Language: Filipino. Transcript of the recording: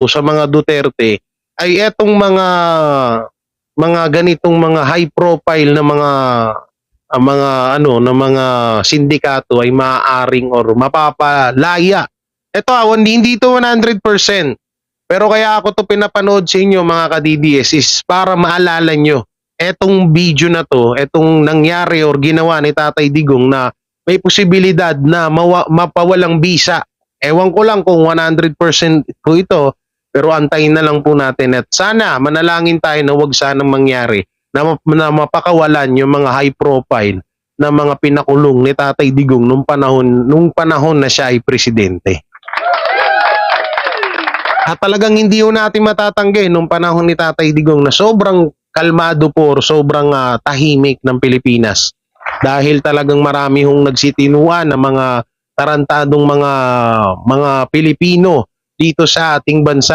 sa mga Duterte ay etong mga ganitong mga high profile na mga ano na mga sindikato ay maaaring or mapapalaya. Ito hindi ito 100%. Pero kaya ako to pinapanood sa inyo mga ka-DDS is para maalala nyo etong video na to, etong nangyari or ginawa ni Tatay Digong na may posibilidad na mapawalang bisa. Ewan ko lang kung 100% po ito, pero antayin na lang po natin at sana manalangin tayo na wag sanang mangyari na mapakawalan yung mga high profile na mga pinakulong ni Tatay Digong nung panahon na siya ay presidente. At talagang hindi ho natin matatanggi nung panahon ni Tatay Digong na sobrang kalmado po, sobrang tahimik ng Pilipinas. Dahil talagang marami hong nagsitinuan ng mga tarantadong mga Pilipino dito sa ating bansa.